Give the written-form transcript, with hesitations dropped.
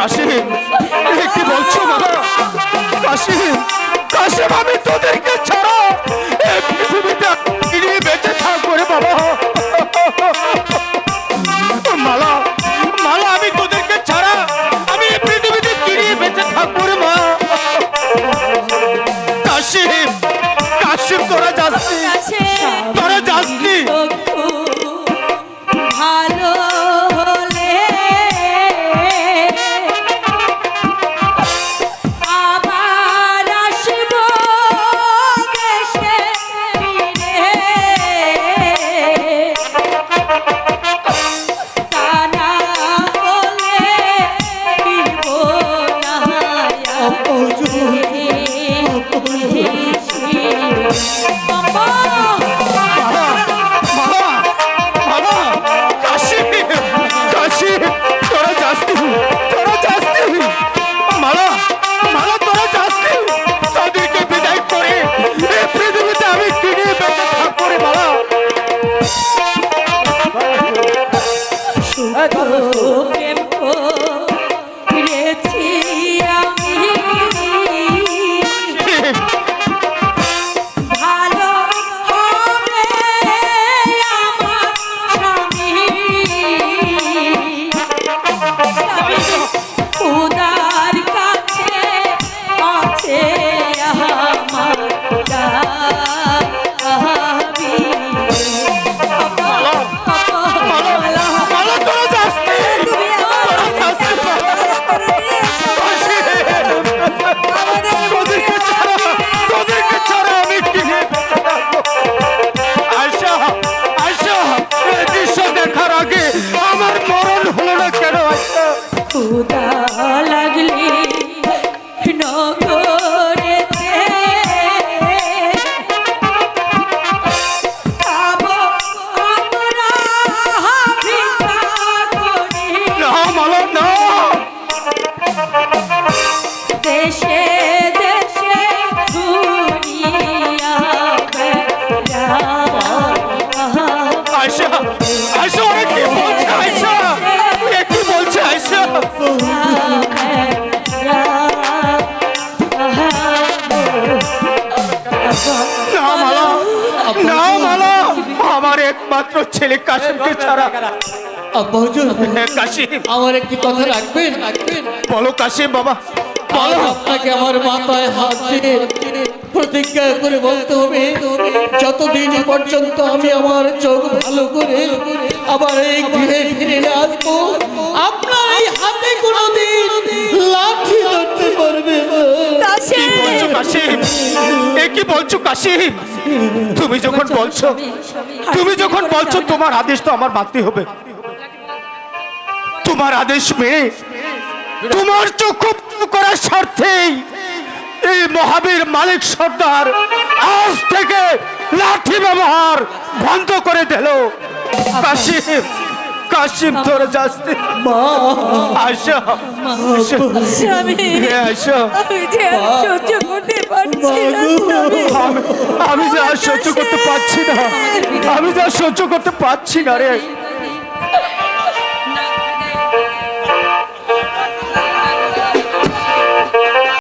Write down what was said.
কাশিম কি বলছো বাবা? কাশিম কাশিম আমি তোদেরকে ছাড়া এই পৃথিবীতে বেঁচে থাকবো রে বাবা। মালা মালা আমি তোদেরকে ছাড়া আমি এই পৃথিবীতে কিরিয়ে বেঁচে থাকবো রে মা। কাশিম কাশিম তোরা যাসনি, তোরা যাসনি। ভালো হলে আবার আসব দেশে ফিরে, তা না হলে ফিরব না। প্রেম করেছি আমি, ভালো হবে আমার স্বামী। খুদার কাছে আছে আমার দাবি। দেখার আগে আমার মরণ হলো না কেন? খুদা লাগলি নগরেতে খাবো আমরা ভিক্ষা করি। না মালা না, দেশে দেশে ঘুরিয়া আয়শা আয়শা ওরা কি বলছে? আয়শা কি বলছে? আয়শা না মালা, না মালা, আমার একমাত্র ছেলে কাশিমকে ছাড়া। কাশিম আমার একটি কথা রাখবেন। বলো কাশিম বাবা বলো। আপনাকে আমার মাথায় হাত দিয়ে প্রতিজ্ঞা করে বলতে হবে, যতদিন পর্যন্ত আমি আমার চোখ ভালো করে আবার এই গৃহে ফিরে আসবো, আপনার এই হাতে কোনোদিন লাঠি ধরতে পারবে না। কি বলছো কাশিম? কি বলছো কাশিম? তুমি যখন বলছো, তুমি যখন বলছো তোমার আদেশ তো আমার মানতে হবে। তোমার আদেশ মেনে তোমার চক্ষু করার স্বার্থেই এই মহাবীর মালিক সর্দার আজ থেকে লাঠি ব্যবহার বন্ধ করে দিল। কাশিম কাশিম তোর যাস্তি মা আয়শা আয়শা সহ্য করতে পারছি না। আমি যা সহ্য করতে পারছি না, আমি যা সহ্য করতে পারছি না রে।